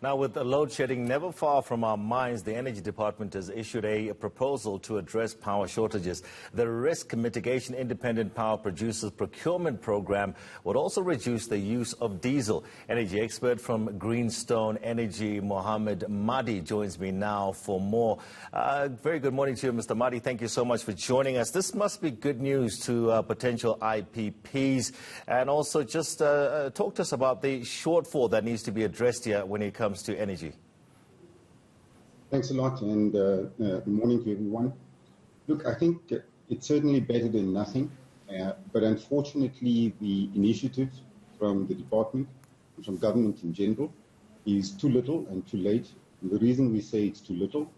Now, with the load shedding never far from our minds, the Energy Department has issued a proposal to address power shortages. The Risk Mitigation Independent Power Producers Procurement Program would also reduce the use of diesel. Energy expert from Greenstone Energy, Mohamed Madhi, joins me now for more. Very good morning to you, Mr. Madhi. Thank you so much for joining us. This must be good news to potential IPPs. And also just talk to us about the shortfall that needs to be addressed here when it comes to energy. Thanks a lot, and good morning to everyone. Look, I think it's certainly better than nothing, but unfortunately the initiative from the department, from government in general, is too little and too late. And the reason we say it's too little,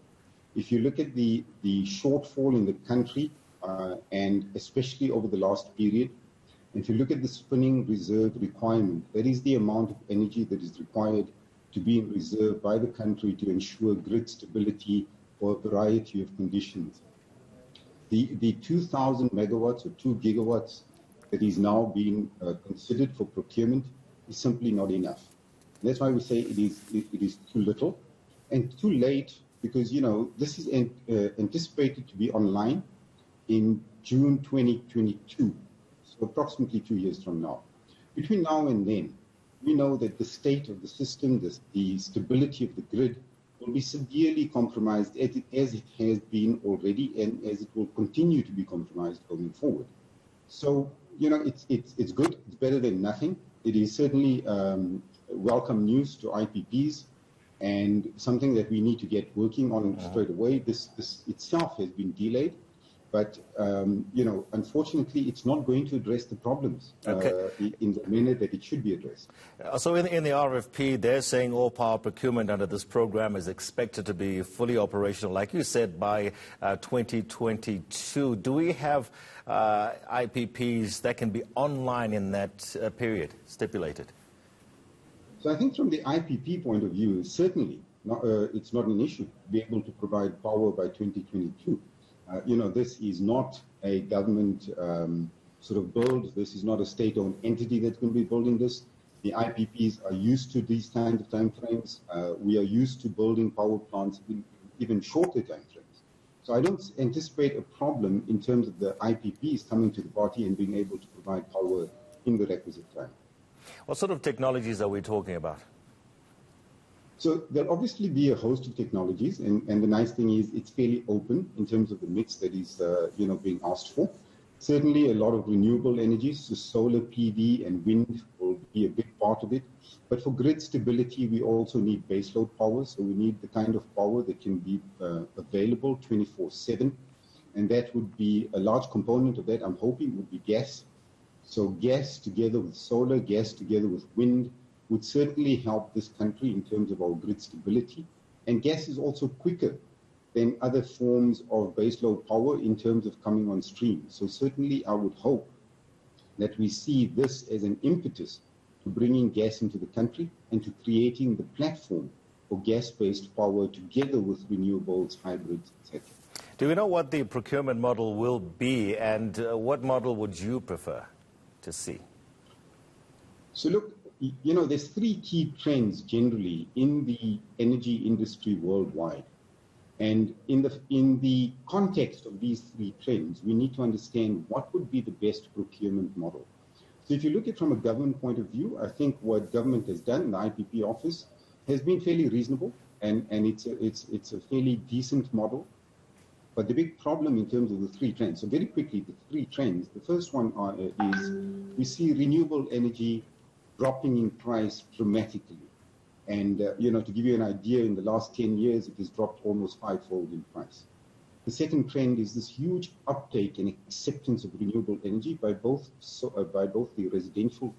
if you look at the shortfall in the country, and especially over the last period, if you look at the spinning reserve requirement, that is the amount of energy that is required to be in reserve by the country to ensure grid stability for a variety of conditions. The 2,000 megawatts or 2 gigawatts that is now being considered for procurement is simply not enough. And that's why we say it is too little and too late, because, you know, this is anticipated to be online in June 2022. So approximately 2 years from now. Between now and then, we know that the state of the system, the stability of the grid, will be severely compromised as it has been already and as it will continue to be compromised going forward. So, you know, it's good. It's better than nothing. It is certainly welcome news to IPPs and something that we need to get working on straight away. This itself has been delayed. But, you know, unfortunately, it's not going to address the problems in the manner that it should be addressed. So in the RFP, they're saying all power procurement under this program is expected to be fully operational, like you said, by 2022. Do we have IPPs that can be online in that period stipulated? So I think from the IPP point of view, certainly it's not an issue to be able to provide power by 2022. You know, this is not a government sort of build. This is not a state-owned entity that's going to be building this. The IPPs are used to these kinds of timeframes. We are used to building power plants in even shorter timeframes. So I don't anticipate a problem in terms of the IPPs coming to the party and being able to provide power in the requisite time. What sort of technologies are we talking about? So there'll obviously be a host of technologies, and the nice thing is it's fairly open in terms of the mix that is, you know, being asked for. Certainly a lot of renewable energies, so solar PV and wind will be a big part of it. But for grid stability, we also need baseload power, so we need the kind of power that can be available 24/7, and that would be a large component of that, I'm hoping, would be gas. So gas together with solar, gas together with wind, would certainly help this country in terms of our grid stability. And gas is also quicker than other forms of baseload power in terms of coming on stream. So certainly I would hope that we see this as an impetus to bringing gas into the country and to creating the platform for gas-based power together with renewables, hybrids, etc. Do we know what the procurement model will be, and what model would you prefer to see? So look, you know, there's three key trends generally in the energy industry worldwide. And in the context of these three trends, we need to understand what would be the best procurement model. So if you look at it from a government point of view, I think what government has done in the IPP office has been fairly reasonable, and it's a fairly decent model. But the big problem in terms of the three trends, so very quickly, the three trends, the first one is we see renewable energy dropping in price dramatically. And, you know, to give you an idea, in the last 10 years, it has dropped almost fivefold in price. The second trend is this huge uptake and acceptance of renewable energy by both the residential,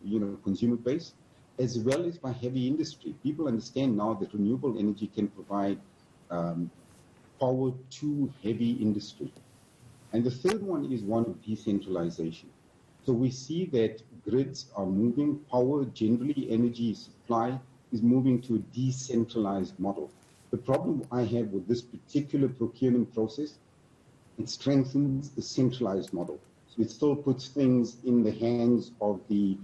you know, consumer base, as well as by heavy industry. People understand now that renewable energy can provide power to heavy industry. And the third one is one of decentralization. So we see that grids are moving, power, generally energy supply, is moving to a decentralized model. The problem I have with this particular procurement process, it strengthens the centralized model. So it still puts things in the hands of the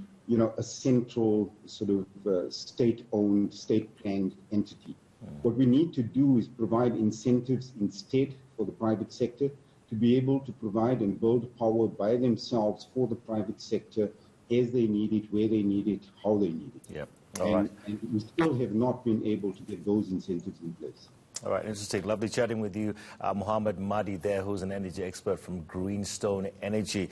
a central sort of state-owned, state-planned entity. What we need to do is provide incentives instead for the private sector to be able to provide and build power by themselves for the private sector as they need it, where they need it, how they need it. Yep. All right. And we still have not been able to get those incentives in place. All right, interesting. Lovely chatting with you, Mohamed Madhi there, who's an energy expert from Greenstone Energy.